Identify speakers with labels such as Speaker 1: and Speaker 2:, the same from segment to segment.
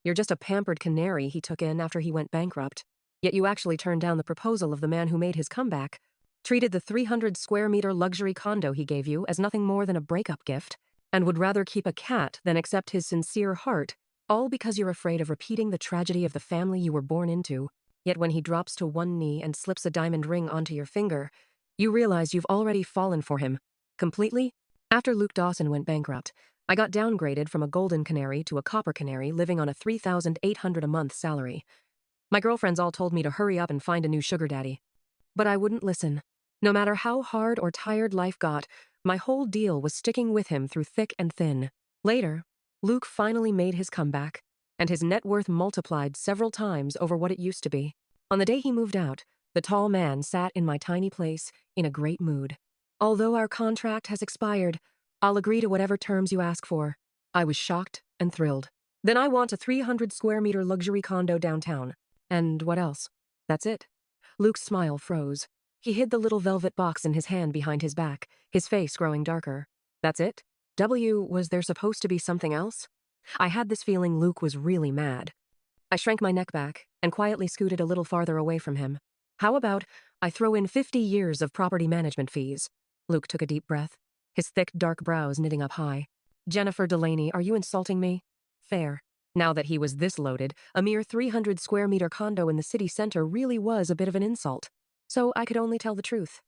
Speaker 1: You're just a pampered canary he took in after he went bankrupt. Yet you actually turned down the proposal of the man who made his comeback. Treated the 300 square meter luxury condo he gave you as nothing more than a breakup gift. And would rather keep a cat than accept his sincere heart, all because you're afraid of repeating the tragedy of the family you were born into. Yet when he drops to one knee and slips a diamond ring onto your finger, you realize you've already fallen for him. Completely? After Luke Dawson went bankrupt, I got downgraded from a golden canary to a copper canary living on a $3,800 a month salary. My girlfriends all told me to hurry up and find a new sugar daddy. But I wouldn't listen. No matter how hard or tired life got, my whole deal was sticking with him through thick and thin. Later, Luke finally made his comeback, and his net worth multiplied several times over what it used to be. On the day he moved out, the tall man sat in my tiny place in a great mood. Although our contract has expired, I'll agree to whatever terms you ask for. I was shocked and thrilled. Then I want a 300 square meter luxury condo downtown. And what else? That's it. Luke's smile froze. He hid the little velvet box in his hand behind his back, his face growing darker. That's it? Was there supposed to be something else? I had this feeling Luke was really mad. I shrank my neck back and quietly scooted a little farther away from him. How about I throw in 50 years of property management fees? Luke took a deep breath, his thick, dark brows knitting up high. Jennifer Delaney, are you insulting me? Fair. Now that he was this loaded, a mere 300 square meter condo in the city center really was a bit of an insult. So I could only tell the truth.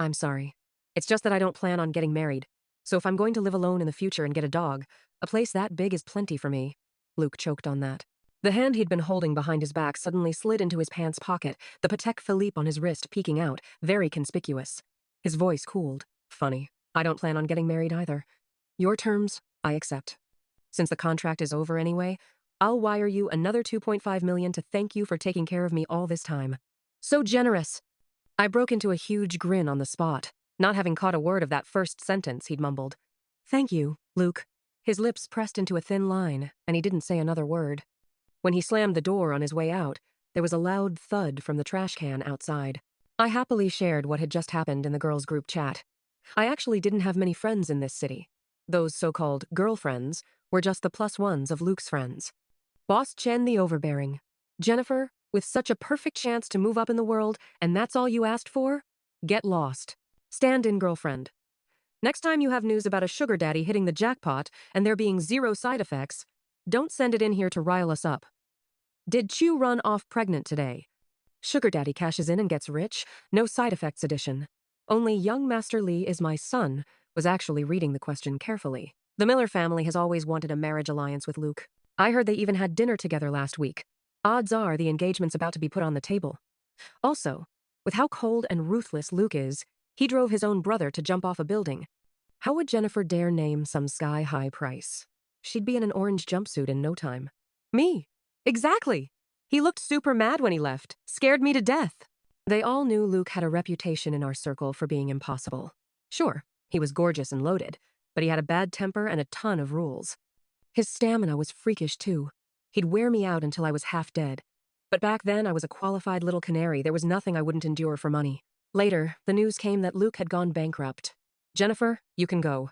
Speaker 1: I'm sorry. It's just that I don't plan on getting married. So if I'm going to live alone in the future and get a dog, a place that big is plenty for me. Luke choked on that. The hand he'd been holding behind his back suddenly slid into his pants pocket, the Patek Philippe on his wrist peeking out, very conspicuous. His voice cooled. Funny. I don't plan on getting married either. Your terms, I accept. Since the contract is over anyway, I'll wire you another $2.5 million to thank you for taking care of me all this time. So generous. I broke into a huge grin on the spot, not having caught a word of that first sentence he'd mumbled. Thank you, Luke. His lips pressed into a thin line, and he didn't say another word. When he slammed the door on his way out, there was a loud thud from the trash can outside. I happily shared what had just happened in the girls' group chat. I actually didn't have many friends in this city. Those so-called girlfriends were just the plus ones of Luke's friends. Boss Chen the overbearing. Jennifer, with such a perfect chance to move up in the world, and that's all you asked for? Get lost. Stand-in girlfriend. Next time you have news about a sugar daddy hitting the jackpot and there being zero side effects, don't send it in here to rile us up. Did Chu run off pregnant today? Sugar daddy cashes in and gets rich, no side effects edition. Only young Master Lee is my son was actually reading the question carefully. The Miller family has always wanted a marriage alliance with Luke. I heard they even had dinner together last week. Odds are the engagement's about to be put on the table. Also, with how cold and ruthless Luke is, he drove his own brother to jump off a building. How would Jennifer dare name some sky-high price? She'd be in an orange jumpsuit in no time. Me. Exactly. He looked super mad when he left. Scared me to death. They all knew Luke had a reputation in our circle for being impossible. Sure, he was gorgeous and loaded, but he had a bad temper and a ton of rules. His stamina was freakish too. He'd wear me out until I was half dead. But back then I was a qualified little canary. There was nothing I wouldn't endure for money. Later, the news came that Luke had gone bankrupt. Jennifer, you can go.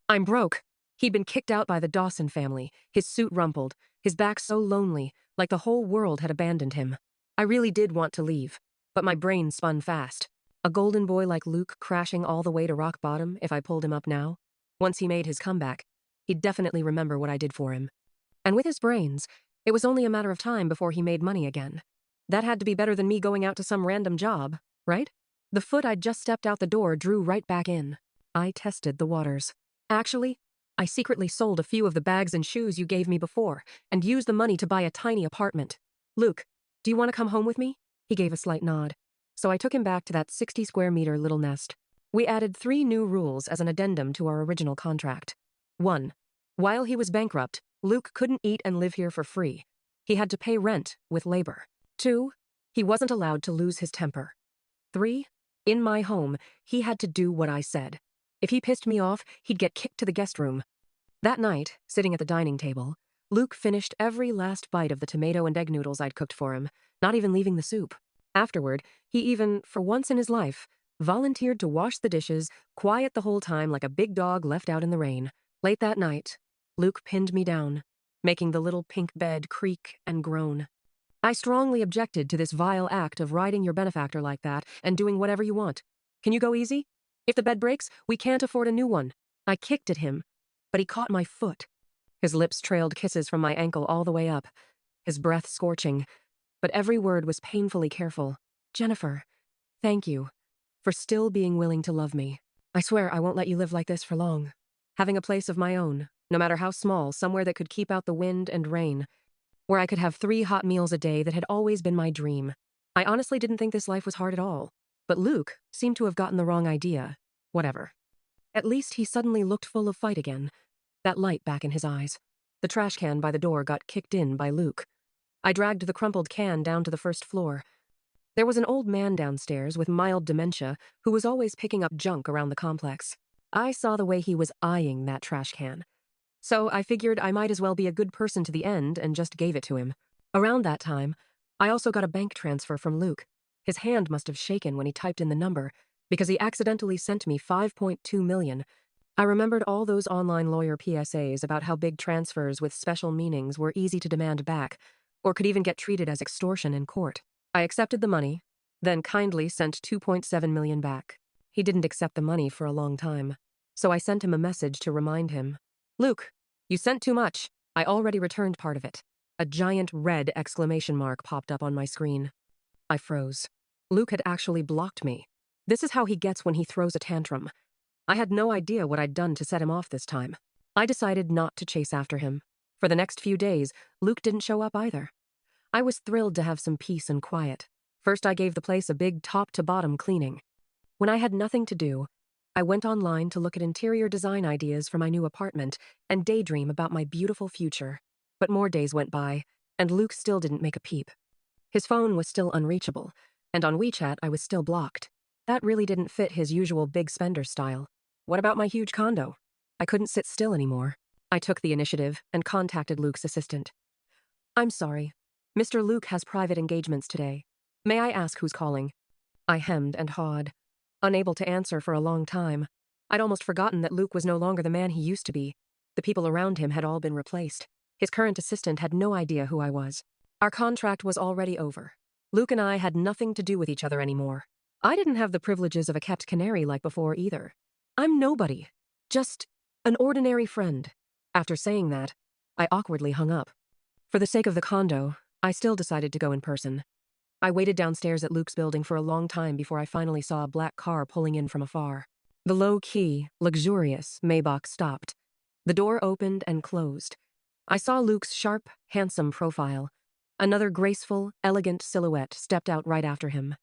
Speaker 1: I'm broke. He'd been kicked out by the Dawson family, his suit rumpled, his back so lonely, like the whole world had abandoned him. I really did want to leave, but my brain spun fast. A golden boy like Luke crashing all the way to rock bottom if I pulled him up now? Once he made his comeback, he'd definitely remember what I did for him. And with his brains, it was only a matter of time before he made money again. That had to be better than me going out to some random job, right? The foot I'd just stepped out the door drew right back in. I tested the waters. Actually, I secretly sold a few of the bags and shoes you gave me before and used the money to buy a tiny apartment. Luke, do you want to come home with me? He gave a slight nod. So I took him back to that 60 square meter little nest. We added 3 new rules as an addendum to our original contract. 1. While he was bankrupt, Luke couldn't eat and live here for free. He had to pay rent with labor. 2. He wasn't allowed to lose his temper. 3. In my home, he had to do what I said. If he pissed me off, he'd get kicked to the guest room. That night, sitting at the dining table, Luke finished every last bite of the tomato and egg noodles I'd cooked for him, not even leaving the soup. Afterward, he even, for once in his life, volunteered to wash the dishes, quiet the whole time like a big dog left out in the rain. Late that night, Luke pinned me down. making the little pink bed creak and groan. I strongly objected to this vile act of riding your benefactor like that and doing whatever you want. Can you go easy? If the bed breaks, we can't afford a new one. I kicked at him, but he caught my foot. His lips trailed kisses from my ankle all the way up, his breath scorching, but every word was painfully careful. Jennifer, thank you for still being willing to love me. I swear I won't let you live like this for long. Having a place of my own, no matter how small, somewhere that could keep out the wind and rain, where I could have 3 hot meals a day that had always been my dream. I honestly didn't think this life was hard at all, but Luke seemed to have gotten the wrong idea. Whatever. At least he suddenly looked full of fight again, that light back in his eyes. The trash can by the door got kicked in by Luke. I dragged the crumpled can down to the first floor. There was an old man downstairs with mild dementia who was always picking up junk around the complex. I saw the way he was eyeing that trash can, so I figured I might as well be a good person to the end and just gave it to him. Around that time, I also got a bank transfer from Luke. His hand must have shaken when he typed in the number, because he accidentally sent me $5.2 million. I remembered all those online lawyer PSAs about how big transfers with special meanings were easy to demand back, or could even get treated as extortion in court. I accepted the money, then kindly sent $2.7 million back. He didn't accept the money for a long time, so I sent him a message to remind him. Luke, you sent too much. I already returned part of it. A giant red exclamation mark popped up on my screen. I froze. Luke had actually blocked me. This is how he gets when he throws a tantrum. I had no idea what I'd done to set him off this time. I decided not to chase after him. For the next few days, Luke didn't show up either. I was thrilled to have some peace and quiet. First, I gave the place a big top-to-bottom cleaning. When I had nothing to do, I went online to look at interior design ideas for my new apartment and daydream about my beautiful future. But more days went by, and Luke still didn't make a peep. His phone was still unreachable, and on WeChat I was still blocked. That really didn't fit his usual big spender style. What about my huge condo? I couldn't sit still anymore. I took the initiative and contacted Luke's assistant. I'm sorry. Mr. Luke has private engagements today. May I ask who's calling? I hemmed and hawed, unable to answer for a long time. I'd almost forgotten that Luke was no longer the man he used to be. The people around him had all been replaced. His current assistant had no idea who I was. Our contract was already over. Luke and I had nothing to do with each other anymore. I didn't have the privileges of a kept canary like before either. I'm nobody. Just an ordinary friend. After saying that, I awkwardly hung up. For the sake of the condo, I still decided to go in person. I waited downstairs at Luke's building for a long time before I finally saw a black car pulling in from afar. The low-key, luxurious Maybach stopped. The door opened and closed. I saw Luke's sharp, handsome profile. Another graceful, elegant silhouette stepped out right after him.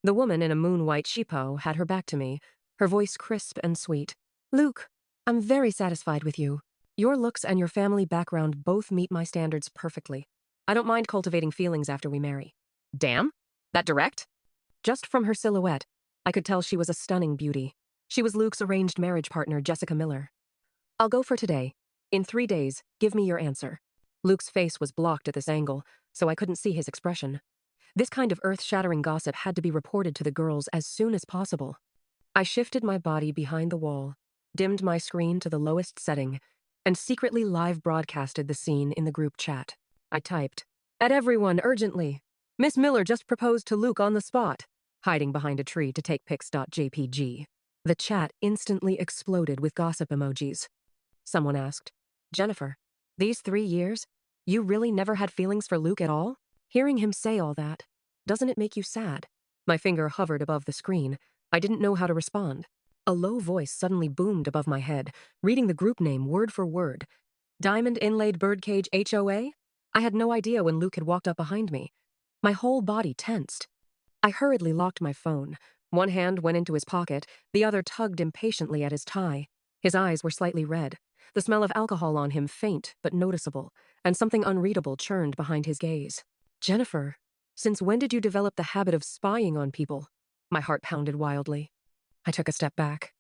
Speaker 1: The woman in a moon-white chipo had her back to me, her voice crisp and sweet. Luke, I'm very satisfied with you. Your looks and your family background both meet my standards perfectly. I don't mind cultivating feelings after we marry. Damn? That direct? Just from her silhouette, I could tell she was a stunning beauty. She was Luke's arranged marriage partner, Jessica Miller. I'll go for today. In 3 days, give me your answer. Luke's face was blocked at this angle, so I couldn't see his expression. This kind of earth-shattering gossip had to be reported to the girls as soon as possible. I shifted my body behind the wall, dimmed my screen to the lowest setting, and secretly live broadcasted the scene in the group chat. I typed, "At everyone, urgently. Miss Miller just proposed to Luke on the spot," hiding behind a tree to take pics.jpg. The chat instantly exploded with gossip emojis. Someone asked, Jennifer, these 3 years, you really never had feelings for Luke at all? Hearing him say all that, doesn't it make you sad? My finger hovered above the screen. I didn't know how to respond. A low voice suddenly boomed above my head, reading the group name word for word. Diamond Inlaid Birdcage HOA? I had no idea when Luke had walked up behind me. My whole body tensed. I hurriedly locked my phone. One hand went into his pocket, the other tugged impatiently at his tie. His eyes were slightly red, the smell of alcohol on him faint but noticeable, and something unreadable churned behind his gaze. Jennifer, since when did you develop the habit of spying on people? My heart pounded wildly. I took a step back.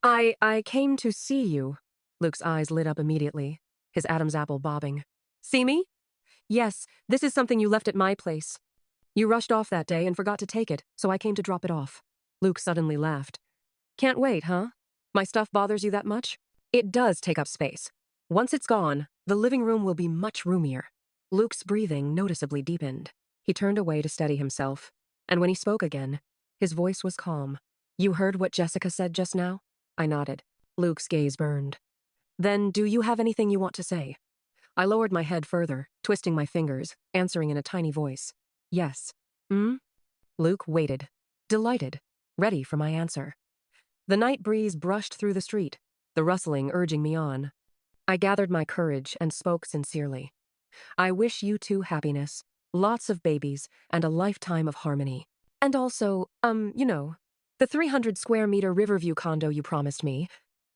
Speaker 1: I came to see you. Luke's eyes lit up immediately, his Adam's apple bobbing. See me? Yes, this is something you left at my place. You rushed off that day and forgot to take it, so I came to drop it off. Luke suddenly laughed. Can't wait, huh? My stuff bothers you that much? It does take up space. Once it's gone, the living room will be much roomier. Luke's breathing noticeably deepened. He turned away to steady himself, and when he spoke again, his voice was calm. You heard what Jessica said just now? I nodded. Luke's gaze burned. Then do you have anything you want to say? I lowered my head further, twisting my fingers, answering in a tiny voice. Yes. Hmm? Luke waited, delighted, ready for my answer. The night breeze brushed through the street, the rustling urging me on. I gathered my courage and spoke sincerely. I wish you two happiness, lots of babies, and a lifetime of harmony. And also, the 300 square meter Riverview condo you promised me.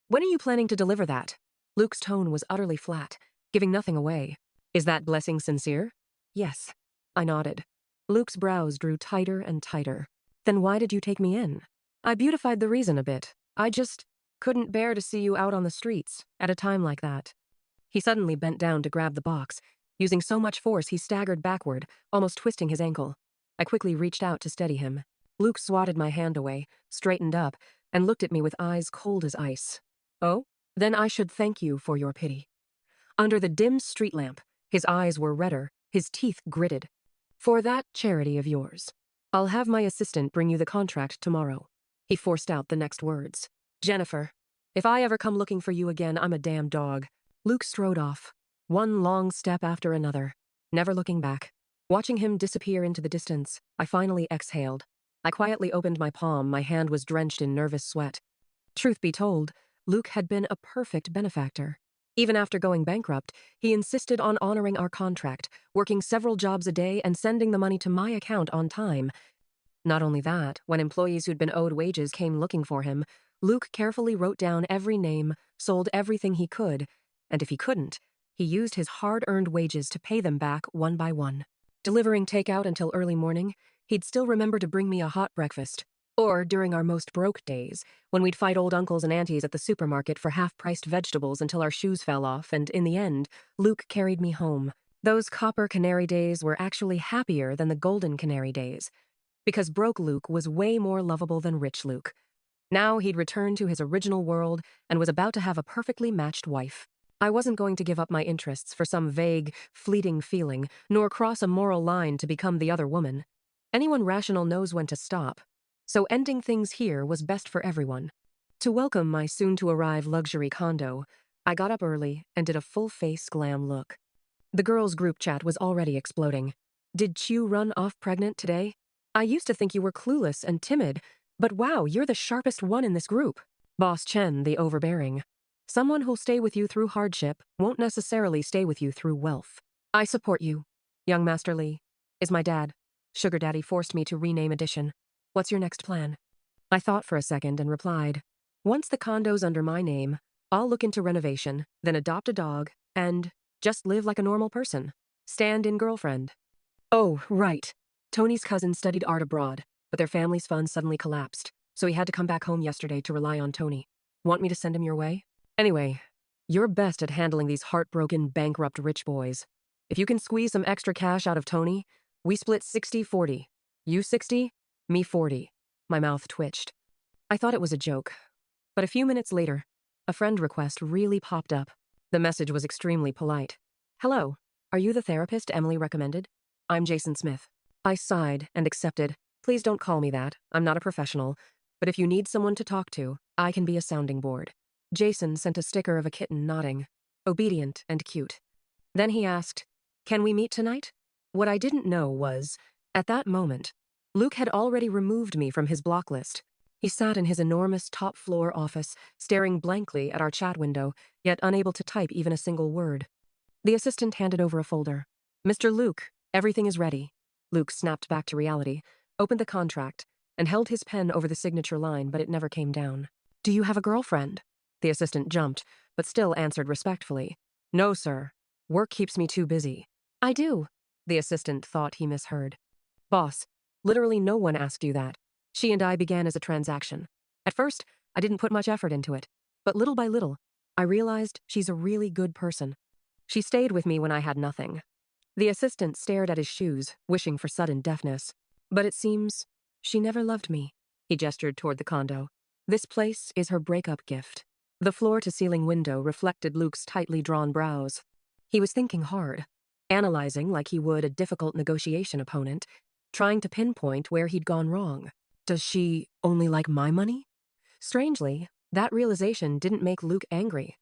Speaker 1: When are you planning to deliver that? Luke's tone was utterly flat, giving nothing away. Is that blessing sincere? Yes. I nodded. Luke's brows drew tighter and tighter. Then why did you take me in? I beautified the reason a bit. I just couldn't bear to see you out on the streets at a time like that. He suddenly bent down to grab the box. Using so much force, he staggered backward, almost twisting his ankle. I quickly reached out to steady him. Luke swatted my hand away, straightened up, and looked at me with eyes cold as ice. Oh? Then I should thank you for your pity. Under the dim street lamp, his eyes were redder, his teeth gritted. For that charity of yours. I'll have my assistant bring you the contract tomorrow. He forced out the next words. Jennifer, if I ever come looking for you again, I'm a damn dog. Luke strode off, one long step after another, never looking back. Watching him disappear into the distance, I finally exhaled. I quietly opened my palm, my hand was drenched in nervous sweat. Truth be told, Luke had been a perfect benefactor. Even after going bankrupt, he insisted on honoring our contract, working several jobs a day and sending the money to my account on time. Not only that, when employees who'd been owed wages came looking for him, Luke carefully wrote down every name, sold everything he could, and if he couldn't, he used his hard-earned wages to pay them back one by one. Delivering takeout until early morning, he'd still remember to bring me a hot breakfast. Or during our most broke days, when we'd fight old uncles and aunties at the supermarket for half-priced vegetables until our shoes fell off, and in the end, Luke carried me home. Those copper canary days were actually happier than the golden canary days, because broke Luke was way more lovable than rich Luke. Now he'd returned to his original world and was about to have a perfectly matched wife. I wasn't going to give up my interests for some vague, fleeting feeling, nor cross a moral line to become the other woman. Anyone rational knows when to stop. So ending things here was best for everyone. To welcome my soon-to-arrive luxury condo, I got up early and did a full-face glam look. The girls' group chat was already exploding. Did Chu run off pregnant today? I used to think you were clueless and timid, but wow, you're the sharpest one in this group. Boss Chen, the overbearing. Someone who'll stay with you through hardship won't necessarily stay with you through wealth. I support you. Young Master Li is my dad. Sugar Daddy forced me to rename Edition. What's your next plan? I thought for a second and replied, once the condo's under my name, I'll look into renovation, then adopt a dog, and just live like a normal person. Stand-in girlfriend. Oh, right. Tony's cousin studied art abroad, but their family's funds suddenly collapsed, so he had to come back home yesterday to rely on Tony. Want me to send him your way? Anyway, you're best at handling these heartbroken, bankrupt rich boys. If you can squeeze some extra cash out of Tony, we split 60-40. You 60, me 40. My mouth twitched. I thought it was a joke. But a few minutes later, a friend request really popped up. The message was extremely polite. Hello, are you the therapist Emily recommended? I'm Jason Smith. I sighed and accepted. Please don't call me that. I'm not a professional. But if you need someone to talk to, I can be a sounding board. Jason sent a sticker of a kitten nodding, obedient and cute. Then he asked, can we meet tonight? What I didn't know was, at that moment, Luke had already removed me from his block list. He sat in his enormous top-floor office, staring blankly at our chat window, yet unable to type even a single word. The assistant handed over a folder. Mr. Luke, everything is ready. Luke snapped back to reality, opened the contract, and held his pen over the signature line, but it never came down. Do you have a girlfriend? The assistant jumped, but still answered respectfully. No, sir. Work keeps me too busy. I do. The assistant thought he misheard. Boss, literally no one asked you that. She and I began as a transaction. At first, I didn't put much effort into it, but little by little, I realized she's a really good person. She stayed with me when I had nothing. The assistant stared at his shoes, wishing for sudden deafness. But it seems she never loved me. He gestured toward the condo. This place is her breakup gift. The floor-to-ceiling window reflected Luke's tightly drawn brows. He was thinking hard, analyzing like he would a difficult negotiation opponent, trying to pinpoint where he'd gone wrong. Does she only like my money? Strangely, that realization didn't make Luke angry.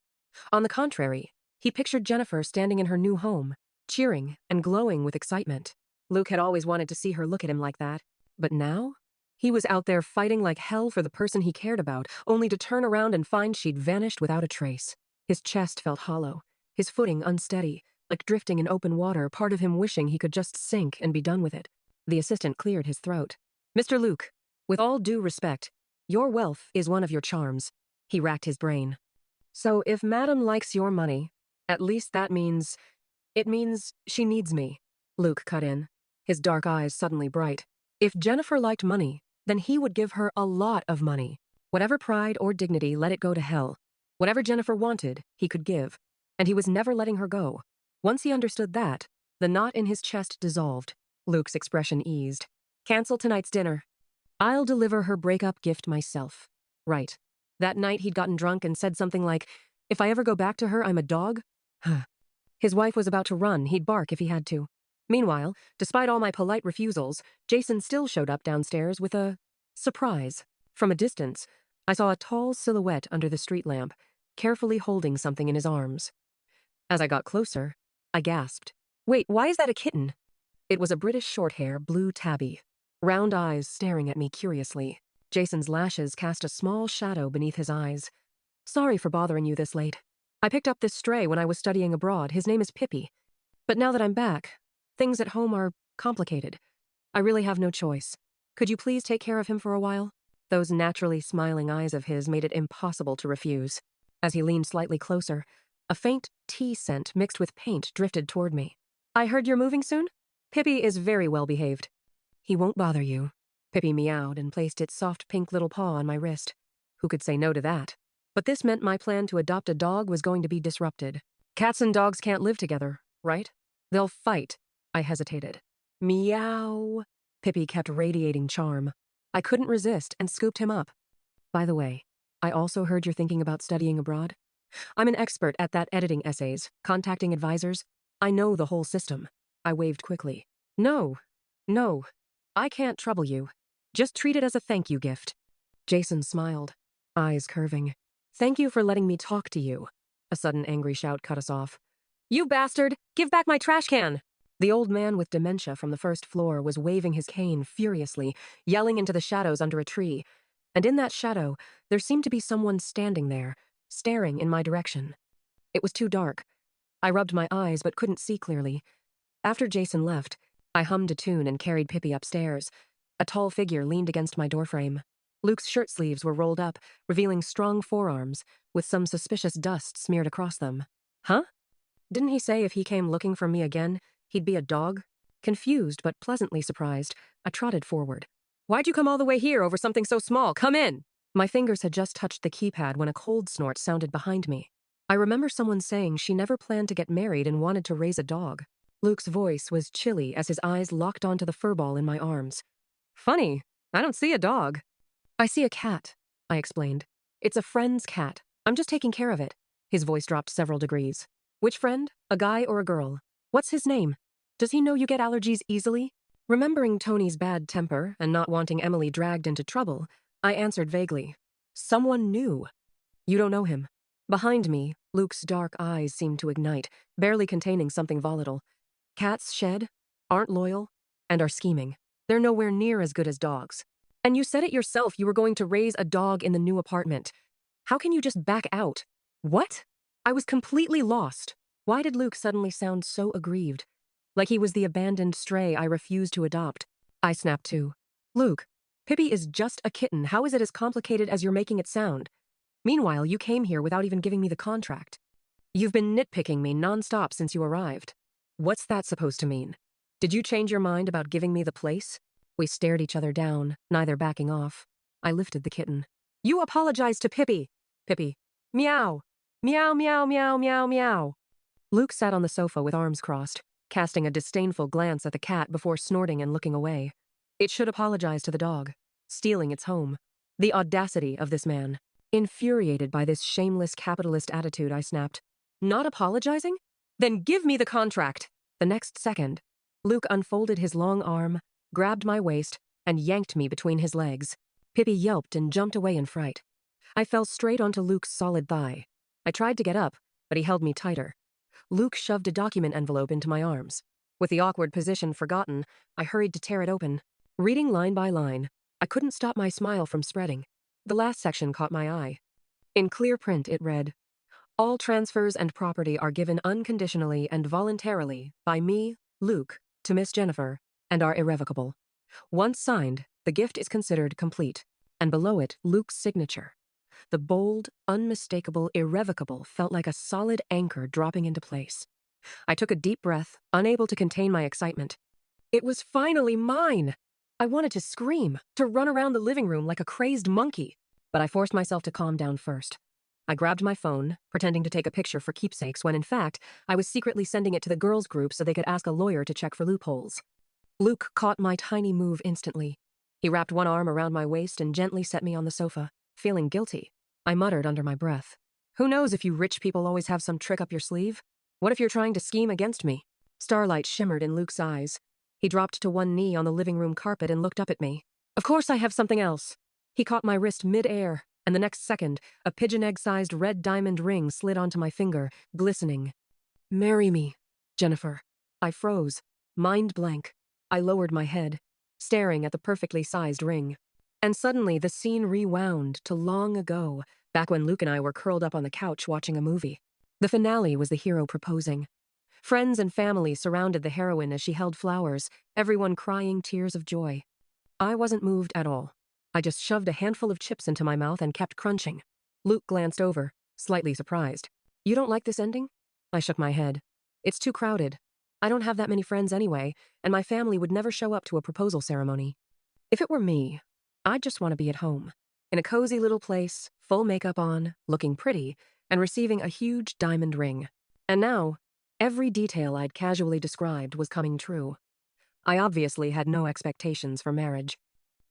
Speaker 1: On the contrary, he pictured Jennifer standing in her new home, cheering and glowing with excitement. Luke had always wanted to see her look at him like that, but now? He was out there fighting like hell for the person he cared about, only to turn around and find she'd vanished without a trace. His chest felt hollow, his footing unsteady, like drifting in open water, part of him wishing he could just sink and be done with it. The assistant cleared his throat. "Mr. Luke, with all due respect, your wealth is one of your charms." He racked his brain. "So if Madam likes your money, at least it means she needs me." Luke cut in, his dark eyes suddenly bright. If Jennifer liked money, then he would give her a lot of money. Whatever pride or dignity, let it go to hell. Whatever Jennifer wanted, he could give, and he was never letting her go. Once he understood that, the knot in his chest dissolved. Luke's expression eased. "Cancel tonight's dinner. I'll deliver her breakup gift myself." Right. That night he'd gotten drunk and said something like, "If I ever go back to her, I'm a dog." His wife was about to run, he'd bark if he had to. Meanwhile, despite all my polite refusals, Jason still showed up downstairs with a surprise. From a distance, I saw a tall silhouette under the street lamp, carefully holding something in his arms. As I got closer, I gasped. "Wait, why is that a kitten?" It was a British shorthair blue tabby, round eyes staring at me curiously. Jason's lashes cast a small shadow beneath his eyes. "Sorry for bothering you this late. I picked up this stray when I was studying abroad. His name is Pippi. But now that I'm back, things at home are complicated. I really have no choice. Could you please take care of him for a while?" Those naturally smiling eyes of his made it impossible to refuse. As he leaned slightly closer, a faint tea scent mixed with paint drifted toward me. "I heard you're moving soon? Pippi is very well behaved." "He won't bother you." Pippi meowed and placed its soft pink little paw on my wrist. Who could say no to that? But this meant my plan to adopt a dog was going to be disrupted. Cats and dogs can't live together, right? They'll fight. I hesitated. "Meow." Pippi kept radiating charm. I couldn't resist and scooped him up. "By the way, I also heard you're thinking about studying abroad. I'm an expert at that, editing essays, contacting advisors. I know the whole system." I waved quickly. No, I can't trouble you. Just treat it as a thank you gift." Jason smiled, eyes curving. "Thank you for letting me talk to you." A sudden angry shout cut us off. "You bastard! Give back my trash can!" The old man with dementia from the first floor was waving his cane furiously, yelling into the shadows under a tree. And in that shadow, there seemed to be someone standing there, staring in my direction. It was too dark. I rubbed my eyes but couldn't see clearly. After Jason left, I hummed a tune and carried Pippi upstairs. A tall figure leaned against my doorframe. Luke's shirt sleeves were rolled up, revealing strong forearms, with some suspicious dust smeared across them. Huh? Didn't he say if he came looking for me again, he'd be a dog? Confused but pleasantly surprised, I trotted forward. "Why'd you come all the way here over something so small? Come in!" My fingers had just touched the keypad when a cold snort sounded behind me. I remember someone saying she never planned to get married and wanted to raise a dog. Luke's voice was chilly as his eyes locked onto the furball in my arms. "Funny, I don't see a dog." "I see a cat," I explained. "It's a friend's cat. I'm just taking care of it." His voice dropped several degrees. "Which friend? A guy or a girl? What's his name? Does he know you get allergies easily?" Remembering Tony's bad temper and not wanting Emily dragged into trouble, I answered vaguely. "Someone new." "You don't know him." Behind me, Luke's dark eyes seemed to ignite, barely containing something volatile. "Cats shed, aren't loyal, and are scheming. They're nowhere near as good as dogs. And you said it yourself, you were going to raise a dog in the new apartment. How can you just back out?" "What?" I was completely lost. Why did Luke suddenly sound so aggrieved? Like he was the abandoned stray I refused to adopt. I snapped too. "Luke, Pippi is just a kitten. How is it as complicated as you're making it sound? Meanwhile, you came here without even giving me the contract. You've been nitpicking me nonstop since you arrived. What's that supposed to mean? Did you change your mind about giving me the place?" We stared each other down, neither backing off. I lifted the kitten. "You apologize to Pippi." "Pippi. Meow. Meow, meow, meow, meow, meow." Luke sat on the sofa with arms crossed, casting a disdainful glance at the cat before snorting and looking away. It should apologize to the dog, stealing its home. The audacity of this man. Infuriated by this shameless capitalist attitude, I snapped, "Not apologizing? Then give me the contract." The next second, Luke unfolded his long arm, grabbed my waist, and yanked me between his legs. Pippi yelped and jumped away in fright. I fell straight onto Luke's solid thigh. I tried to get up, but he held me tighter. Luke shoved a document envelope into my arms. With the awkward position forgotten, I hurried to tear it open. Reading line by line, I couldn't stop my smile from spreading. The last section caught my eye. In clear print, it read, "All transfers and property are given unconditionally and voluntarily by me, Luke, to Miss Jennifer, and are irrevocable. Once signed, the gift is considered complete." And below it, Luke's signature. The bold, unmistakable, irrevocable felt like a solid anchor dropping into place. I took a deep breath, unable to contain my excitement. It was finally mine! I wanted to scream, to run around the living room like a crazed monkey, but I forced myself to calm down first. I grabbed my phone, pretending to take a picture for keepsakes when in fact, I was secretly sending it to the girls' group so they could ask a lawyer to check for loopholes. Luke caught my tiny move instantly. He wrapped one arm around my waist and gently set me on the sofa. Feeling guilty, I muttered under my breath, "Who knows if you rich people always have some trick up your sleeve? What if you're trying to scheme against me?" Starlight shimmered in Luke's eyes. He dropped to one knee on the living room carpet and looked up at me. "Of course I have something else." He caught my wrist mid-air, and the next second, a pigeon egg-sized red diamond ring slid onto my finger, glistening. "Marry me, Jennifer." I froze, mind blank. I lowered my head, staring at the perfectly sized ring. And suddenly the scene rewound to long ago, back when Luke and I were curled up on the couch watching a movie. The finale was the hero proposing. Friends and family surrounded the heroine as she held flowers, everyone crying tears of joy. I wasn't moved at all. I just shoved a handful of chips into my mouth and kept crunching. Luke glanced over, slightly surprised. "You don't like this ending?" I shook my head. "It's too crowded. I don't have that many friends anyway, and my family would never show up to a proposal ceremony. If it were me, I'd just want to be at home, in a cozy little place, full makeup on, looking pretty, and receiving a huge diamond ring." And now, every detail I'd casually described was coming true. I obviously had no expectations for marriage.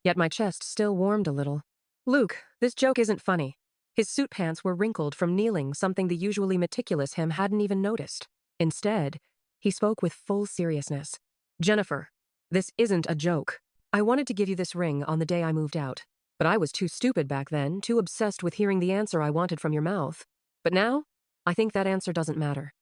Speaker 1: Yet my chest still warmed a little. "Luke, this joke isn't funny." His suit pants were wrinkled from kneeling, something the usually meticulous him hadn't even noticed. Instead, he spoke with full seriousness. "Jennifer, this isn't a joke. I wanted to give you this ring on the day I moved out, but I was too stupid back then, too obsessed with hearing the answer I wanted from your mouth. But now, I think that answer doesn't matter.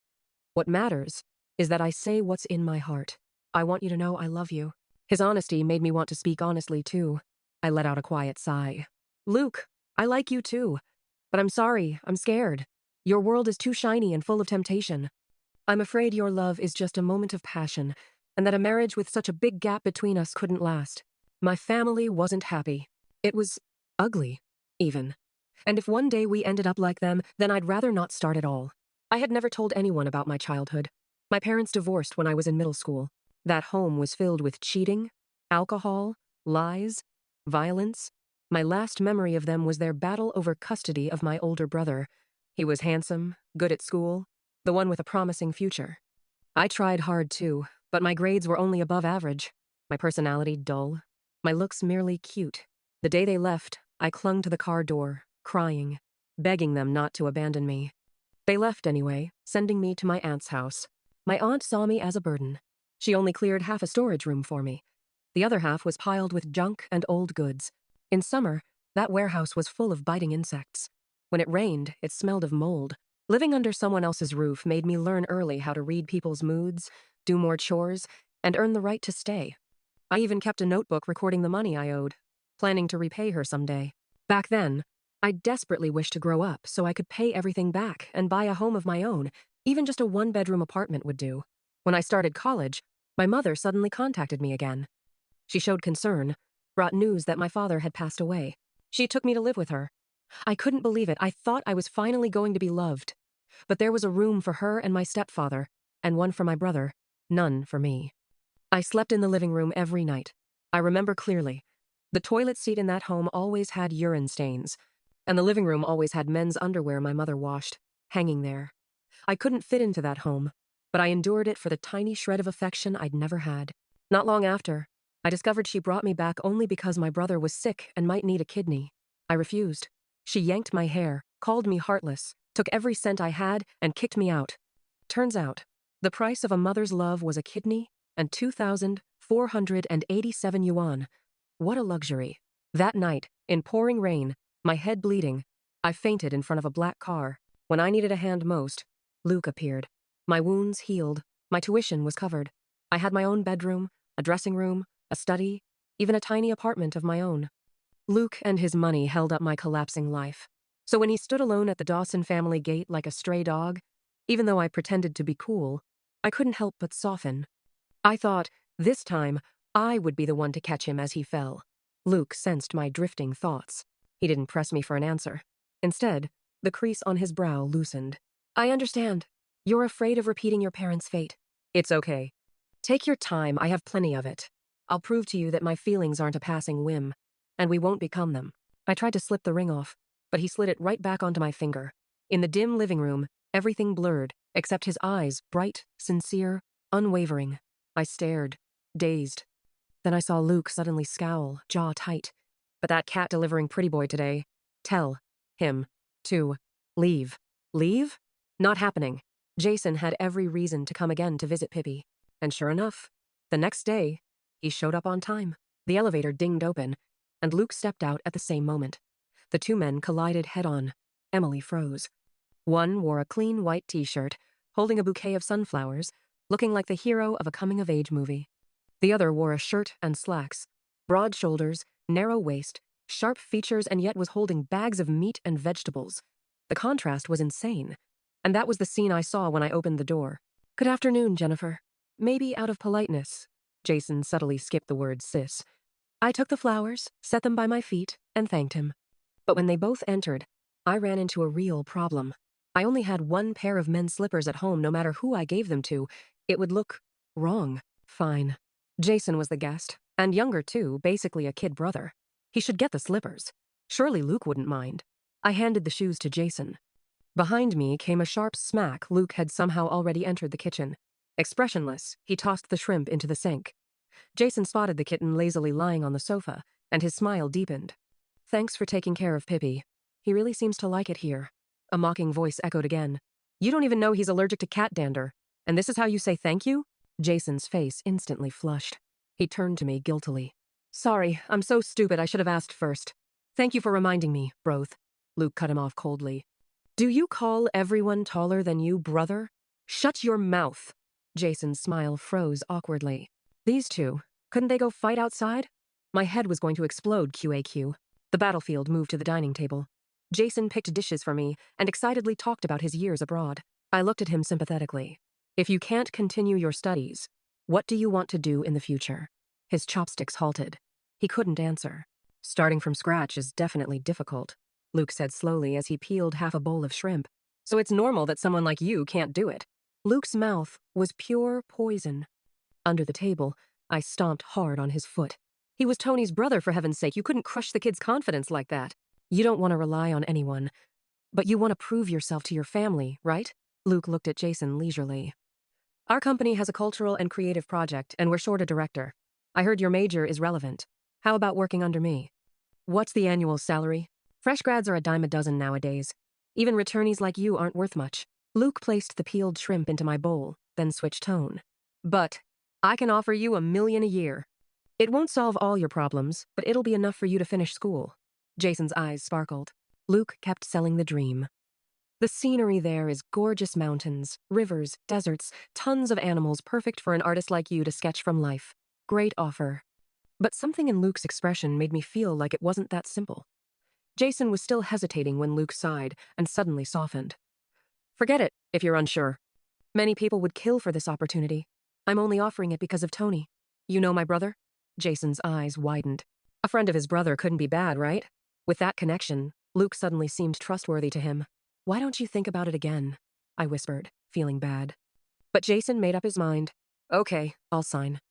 Speaker 1: What matters is that I say what's in my heart. I want you to know I love you." His honesty made me want to speak honestly, too. I let out a quiet sigh. "Luke, I like you too. But I'm sorry, I'm scared. Your world is too shiny and full of temptation. I'm afraid your love is just a moment of passion, and that a marriage with such a big gap between us couldn't last. My family wasn't happy. It was ugly, even. And if one day we ended up like them, then I'd rather not start at all." I had never told anyone about my childhood. My parents divorced when I was in middle school. That home was filled with cheating, alcohol, lies, violence. My last memory of them was their battle over custody of my older brother. He was handsome, good at school, the one with a promising future. I tried hard too, but my grades were only above average. My personality dull. My looks merely cute. The day they left, I clung to the car door, crying, begging them not to abandon me. They left anyway, sending me to my aunt's house. My aunt saw me as a burden. She only cleared half a storage room for me. The other half was piled with junk and old goods. In summer, that warehouse was full of biting insects. When it rained, it smelled of mold. Living under someone else's roof made me learn early how to read people's moods, do more chores, and earn the right to stay. I even kept a notebook recording the money I owed, planning to repay her someday. Back then, I desperately wished to grow up so I could pay everything back and buy a home of my own. Even just a one-bedroom apartment would do. When I started college, my mother suddenly contacted me again. She showed concern, brought news that my father had passed away. She took me to live with her. I couldn't believe it. I thought I was finally going to be loved. But there was a room for her and my stepfather, and one for my brother, none for me. I slept in the living room every night. I remember clearly. The toilet seat in that home always had urine stains, and the living room always had men's underwear my mother washed, hanging there. I couldn't fit into that home, but I endured it for the tiny shred of affection I'd never had. Not long after, I discovered she brought me back only because my brother was sick and might need a kidney. I refused. She yanked my hair, called me heartless, took every cent I had, and kicked me out. Turns out, the price of a mother's love was a kidney and 2,487 yuan. What a luxury. That night, in pouring rain, my head bleeding, I fainted in front of a black car. When I needed a hand most, Luke appeared. My wounds healed. My tuition was covered. I had my own bedroom, a dressing room, a study, even a tiny apartment of my own. Luke and his money held up my collapsing life. So when he stood alone at the Dawson family gate like a stray dog, even though I pretended to be cool, I couldn't help but soften. I thought, this time, I would be the one to catch him as he fell. Luke sensed my drifting thoughts. He didn't press me for an answer. Instead, the crease on his brow loosened. I understand. You're afraid of repeating your parents' fate. It's okay. Take your time, I have plenty of it. I'll prove to you that my feelings aren't a passing whim, and we won't become them. I tried to slip the ring off, but he slid it right back onto my finger. In the dim living room, everything blurred, except his eyes, bright, sincere, unwavering. I stared, dazed. Then I saw Luke suddenly scowl, jaw tight. But that cat delivering pretty boy today. Tell him to leave. Leave? Not happening. Jason had every reason to come again to visit Pippi. And sure enough, the next day, he showed up on time. The elevator dinged open, and Luke stepped out at the same moment. The two men collided head-on. Emily froze. One wore a clean white t-shirt, holding a bouquet of sunflowers, looking like the hero of a coming-of-age movie. The other wore a shirt and slacks, broad shoulders, narrow waist, sharp features, and yet was holding bags of meat and vegetables. The contrast was insane, and that was the scene I saw when I opened the door. Good afternoon, Jennifer. Maybe out of politeness. Jason subtly skipped the word sis. I took the flowers, set them by my feet, and thanked him. But when they both entered, I ran into a real problem. I only had one pair of men's slippers at home no matter who I gave them to. It would look wrong. Fine. Jason was the guest, and younger too, basically a kid brother. He should get the slippers. Surely Luke wouldn't mind. I handed the shoes to Jason. Behind me came a sharp smack. Luke had somehow already entered the kitchen. Expressionless, he tossed the shrimp into the sink. Jason spotted the kitten lazily lying on the sofa, and his smile deepened. Thanks for taking care of Pippi. He really seems to like it here. A mocking voice echoed again. You don't even know he's allergic to cat dander. And this is how you say thank you? Jason's face instantly flushed. He turned to me guiltily. Sorry, I'm so stupid, I should have asked first. Thank you for reminding me, Broth. Luke cut him off coldly. Do you call everyone taller than you, brother? Shut your mouth. Jason's smile froze awkwardly. These two, couldn't they go fight outside? My head was going to explode, QAQ. The battlefield moved to the dining table. Jason picked dishes for me and excitedly talked about his years abroad. I looked at him sympathetically. If you can't continue your studies, what do you want to do in the future? His chopsticks halted. He couldn't answer. Starting from scratch is definitely difficult, Luke said slowly as he peeled half a bowl of shrimp. So it's normal that someone like you can't do it. Luke's mouth was pure poison. Under the table, I stomped hard on his foot. He was Tony's brother, for heaven's sake. You couldn't crush the kid's confidence like that. You don't want to rely on anyone, but you want to prove yourself to your family, right? Luke looked at Jason leisurely. Our company has a cultural and creative project, and we're short a director. I heard your major is relevant. How about working under me? What's the annual salary? Fresh grads are a dime a dozen nowadays. Even returnees like you aren't worth much. Luke placed the peeled shrimp into my bowl, then switched tone. But I can offer you $1 million a year. It won't solve all your problems, but it'll be enough for you to finish school. Jason's eyes sparkled. Luke kept selling the dream. The scenery there is gorgeous mountains, rivers, deserts, tons of animals perfect for an artist like you to sketch from life. Great offer. But something in Luke's expression made me feel like it wasn't that simple. Jason was still hesitating when Luke sighed and suddenly softened. Forget it, if you're unsure. Many people would kill for this opportunity. I'm only offering it because of Tony. You know my brother? Jason's eyes widened. A friend of his brother couldn't be bad, right? With that connection, Luke suddenly seemed trustworthy to him. Why don't you think about it again? I whispered, feeling bad. But Jason made up his mind. Okay, I'll sign.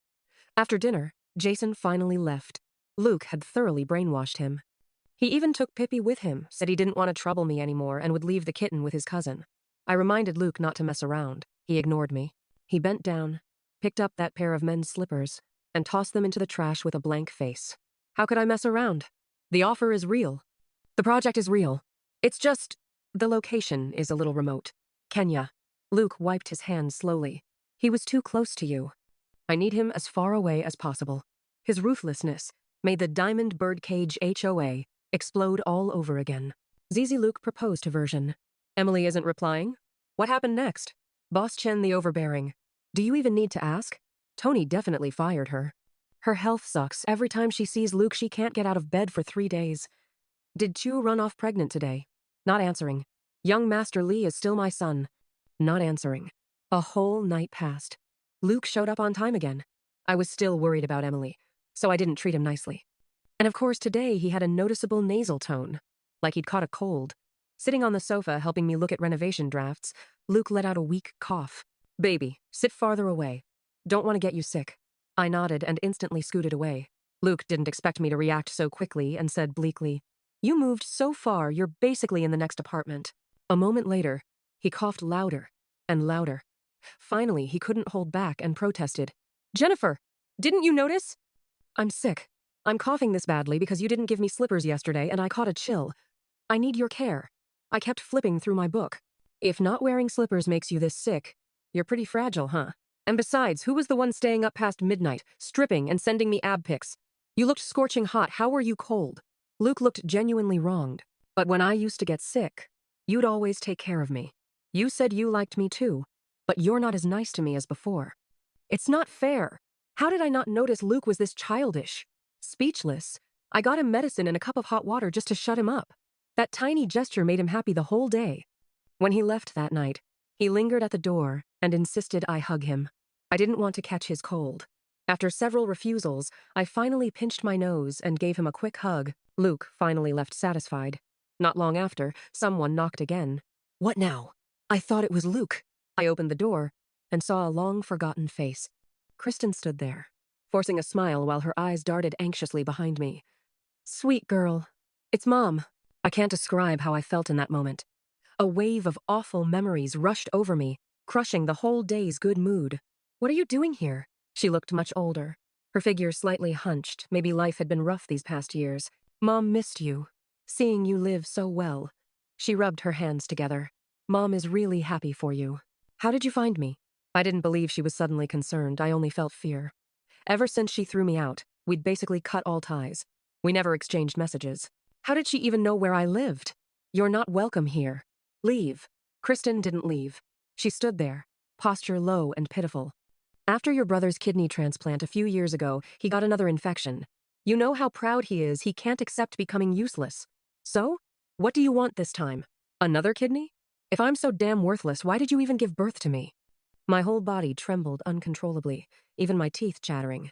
Speaker 1: After dinner, Jason finally left. Luke had thoroughly brainwashed him. He even took Pippi with him, said he didn't want to trouble me anymore and would leave the kitten with his cousin. I reminded Luke not to mess around. He ignored me. He bent down, picked up that pair of men's slippers, and tossed them into the trash with a blank face. How could I mess around? The offer is real. The project is real. It's just, the location is a little remote. Kenya. Luke wiped his hands slowly. He was too close to you. I need him as far away as possible. His ruthlessness made the Diamond Birdcage HOA explode all over again. Zizi Luke proposed to version. Emily isn't replying? What happened next? Boss Chen the overbearing. Do you even need to ask? Tony definitely fired her. Her health sucks. Every time she sees Luke, she can't get out of bed for 3 days. Did Chu run off pregnant today? Not answering. Young Master Li is still my son. Not answering. A whole night passed. Luke showed up on time again. I was still worried about Emily, so I didn't treat him nicely. And of course today he had a noticeable nasal tone, like he'd caught a cold. Sitting on the sofa helping me look at renovation drafts, Luke let out a weak cough. Baby, sit farther away. Don't want to get you sick. I nodded and instantly scooted away. Luke didn't expect me to react so quickly and said bleakly, You moved so far, you're basically in the next apartment. A moment later, he coughed louder and louder. Finally, he couldn't hold back and protested. Jennifer, didn't you notice? I'm sick. I'm coughing this badly because you didn't give me slippers yesterday and I caught a chill. I need your care. I kept flipping through my book. If not wearing slippers makes you this sick, you're pretty fragile, huh? And besides, who was the one staying up past midnight, stripping and sending me ab pics? You looked scorching hot. How were you cold? Luke looked genuinely wronged. But when I used to get sick, you'd always take care of me. You said you liked me too, but you're not as nice to me as before. It's not fair. How did I not notice Luke was this childish? Speechless, I got him medicine and a cup of hot water just to shut him up. That tiny gesture made him happy the whole day. When he left that night, he lingered at the door and insisted I hug him. I didn't want to catch his cold. After several refusals, I finally pinched my nose and gave him a quick hug. Luke finally left satisfied. Not long after, someone knocked again. What now? I thought it was Luke. I opened the door and saw a long-forgotten face. Kristen stood there, forcing a smile while her eyes darted anxiously behind me. Sweet girl. It's Mom. I can't describe how I felt in that moment. A wave of awful memories rushed over me, crushing the whole day's good mood. What are you doing here? She looked much older. Her figure slightly hunched. Maybe life had been rough these past years. Mom missed you. Seeing you live so well. She rubbed her hands together. Mom is really happy for you. How did you find me? I didn't believe she was suddenly concerned. I only felt fear. Ever since she threw me out, we'd basically cut all ties. We never exchanged messages. How did she even know where I lived? You're not welcome here. Leave. Kristen didn't leave. She stood there, posture low and pitiful. After your brother's kidney transplant a few years ago, he got another infection. You know how proud he is. He can't accept becoming useless. So, what do you want this time? Another kidney? If I'm so damn worthless, why did you even give birth to me? My whole body trembled uncontrollably, even my teeth chattering.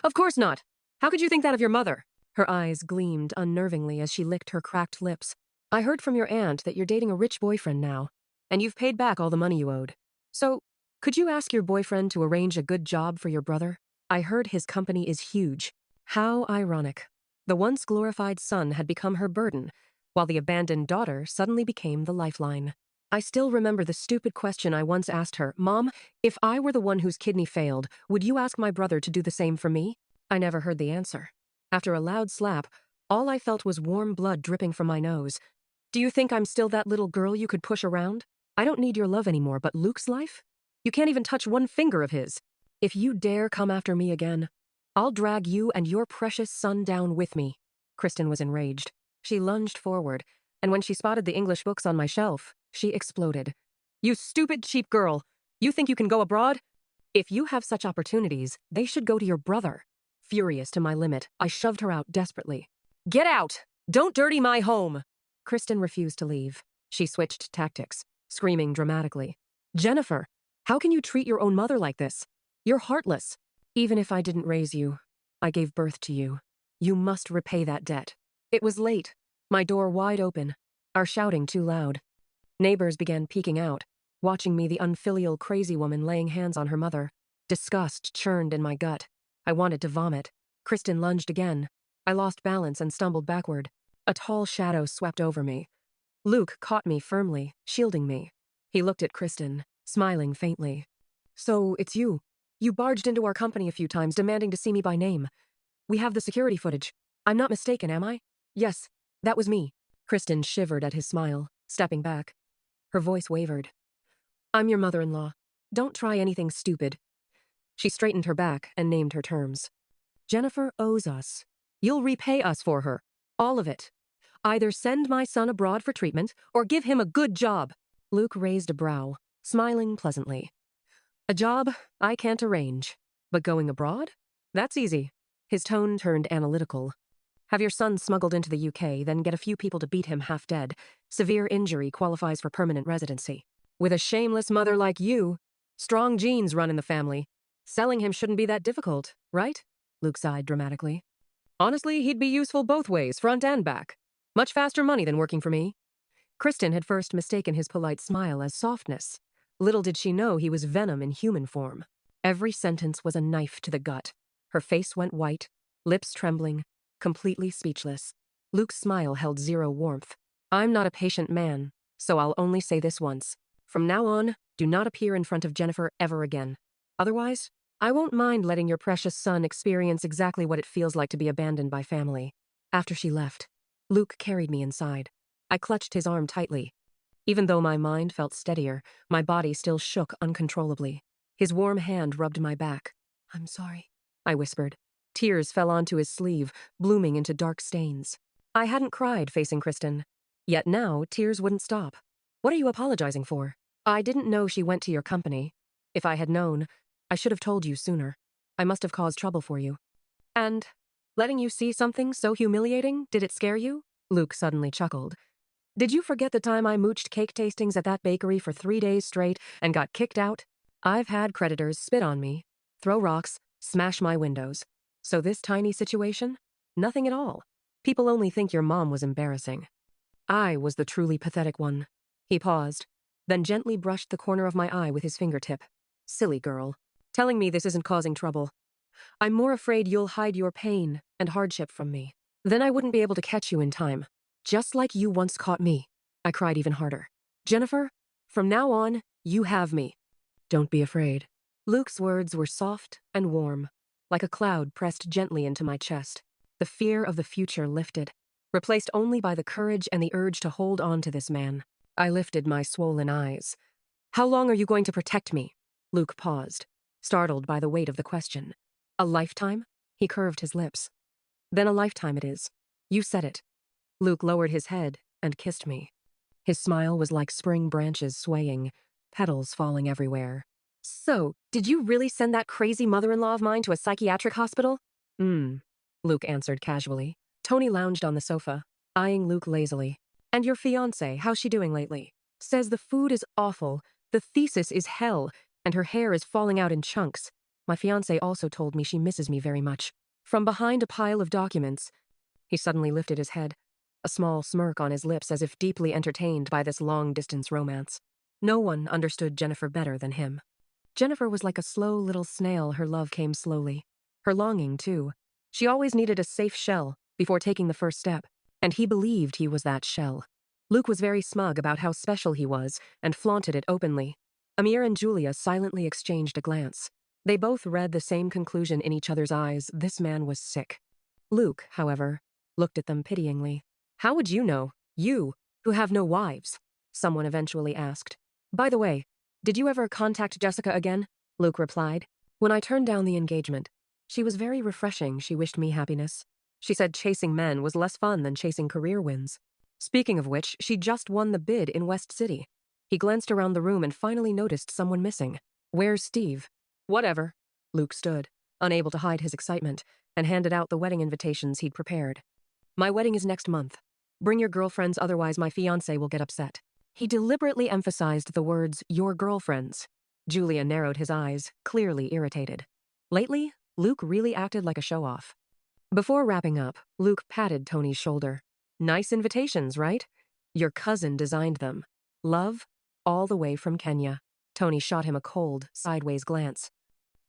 Speaker 1: Of course not. How could you think that of your mother? Her eyes gleamed unnervingly as she licked her cracked lips. I heard from your aunt that you're dating a rich boyfriend now, and you've paid back all the money you owed. So, could you ask your boyfriend to arrange a good job for your brother? I heard his company is huge. How ironic. The once glorified son had become her burden, while the abandoned daughter suddenly became the lifeline. I still remember the stupid question I once asked her, Mom, if I were the one whose kidney failed, would you ask my brother to do the same for me? I never heard the answer. After a loud slap, all I felt was warm blood dripping from my nose. Do you think I'm still that little girl you could push around? I don't need your love anymore, but Luke's life? You can't even touch one finger of his. If you dare come after me again, I'll drag you and your precious son down with me. Kristen was enraged. She lunged forward, and when she spotted the English books on my shelf, she exploded. You stupid, cheap girl. You think you can go abroad? If you have such opportunities, they should go to your brother. Furious to my limit, I shoved her out desperately. Get out! Don't dirty my home! Kristen refused to leave. She switched tactics, screaming dramatically. Jennifer, how can you treat your own mother like this? You're heartless. Even if I didn't raise you, I gave birth to you. You must repay that debt. It was late. My door wide open. Our shouting too loud. Neighbors began peeking out, watching me, the unfilial crazy woman laying hands on her mother. Disgust churned in my gut. I wanted to vomit. Kristen lunged again. I lost balance and stumbled backward. A tall shadow swept over me. Luke caught me firmly, shielding me. He looked at Kristen, smiling faintly. So, it's you. You barged into our company a few times, demanding to see me by name. We have the security footage. I'm not mistaken, am I? Yes, that was me. Kristen shivered at his smile, stepping back. Her voice wavered. I'm your mother-in-law. Don't try anything stupid. She straightened her back and named her terms. Jennifer owes us. You'll repay us for her. All of it. Either send my son abroad for treatment or give him a good job. Luke raised a brow, smiling pleasantly. A job I can't arrange. But going abroad? That's easy. His tone turned analytical. Have your son smuggled into the UK, then get a few people to beat him half dead. Severe injury qualifies for permanent residency. With a shameless mother like you, strong genes run in the family. Selling him shouldn't be that difficult, right? Luke sighed dramatically. Honestly, he'd be useful both ways, front and back. Much faster money than working for me. Kristen had first mistaken his polite smile as softness. Little did she know he was venom in human form. Every sentence was a knife to the gut. Her face went white, lips trembling, completely speechless. Luke's smile held zero warmth. I'm not a patient man, so I'll only say this once. From now on, do not appear in front of Jennifer ever again. Otherwise, I won't mind letting your precious son experience exactly what it feels like to be abandoned by family. After she left, Luke carried me inside. I clutched his arm tightly. Even though my mind felt steadier, my body still shook uncontrollably. His warm hand rubbed my back. I'm sorry, I whispered. Tears fell onto his sleeve, blooming into dark stains. I hadn't cried facing Kristen. Yet now, tears wouldn't stop. What are you apologizing for? I didn't know she went to your company. If I had known, I should have told you sooner. I must have caused trouble for you. And letting you see something so humiliating, did it scare you? Luke suddenly chuckled. Did you forget the time I mooched cake tastings at that bakery for 3 days straight and got kicked out? I've had creditors spit on me, throw rocks, smash my windows. So this tiny situation? Nothing at all. People only think your mom was embarrassing. I was the truly pathetic one. He paused, then gently brushed the corner of my eye with his fingertip. Silly girl. Telling me this isn't causing trouble. I'm more afraid you'll hide your pain and hardship from me. Then I wouldn't be able to catch you in time. Just like you once caught me. I cried even harder. Jennifer, from now on, you have me. Don't be afraid. Luke's words were soft and warm, like a cloud pressed gently into my chest. The fear of the future lifted, replaced only by the courage and the urge to hold on to this man. I lifted my swollen eyes. How long are you going to protect me? Luke paused, startled by the weight of the question. A lifetime? He curved his lips. Then a lifetime it is. You said it. Luke lowered his head and kissed me. His smile was like spring branches swaying, petals falling everywhere. So, did you really send that crazy mother-in-law of mine to a psychiatric hospital? Luke answered casually. Tony lounged on the sofa, eyeing Luke lazily. And your fiancée, how's she doing lately? Says the food is awful, the thesis is hell, and her hair is falling out in chunks. My fiancé also told me she misses me very much. From behind a pile of documents, he suddenly lifted his head, a small smirk on his lips as if deeply entertained by this long-distance romance. No one understood Jennifer better than him. Jennifer was like a slow little snail her love came slowly. Her longing, too. She always needed a safe shell before taking the first step, and he believed he was that shell. Luke was very smug about how special he was and flaunted it openly. Amir and Julia silently exchanged a glance. They both read the same conclusion in each other's eyes. This man was sick. Luke, however, looked at them pityingly. How would you know? You, who have no wives? Someone eventually asked. By the way, did you ever contact Jessica again? Luke replied. When I turned down the engagement, she was very refreshing. She wished me happiness. She said chasing men was less fun than chasing career wins. Speaking of which, she just won the bid in West City. He glanced around the room and finally noticed someone missing. Where's Steve? Whatever. Luke stood, unable to hide his excitement, and handed out the wedding invitations he'd prepared. My wedding is next month. Bring your girlfriends, otherwise my fiancé will get upset. He deliberately emphasized the words, your girlfriends. Julia narrowed his eyes, clearly irritated. Lately, Luke really acted like a show-off. Before wrapping up, Luke patted Tony's shoulder. Nice invitations, right? Your cousin designed them. Love, all the way from Kenya. Tony shot him a cold, sideways glance.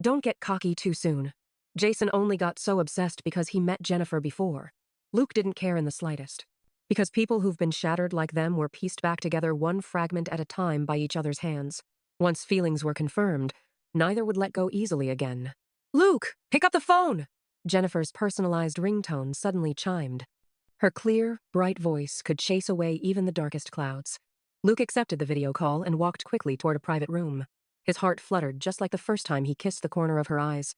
Speaker 1: Don't get cocky too soon. Jason only got so obsessed because he met Jennifer before. Luke didn't care in the slightest. Because people who've been shattered like them were pieced back together one fragment at a time by each other's hands. Once feelings were confirmed, neither would let go easily again. Luke, pick up the phone! Jennifer's personalized ringtone suddenly chimed. Her clear, bright voice could chase away even the darkest clouds. Luke accepted the video call and walked quickly toward a private room. His heart fluttered just like the first time he kissed the corner of her eyes.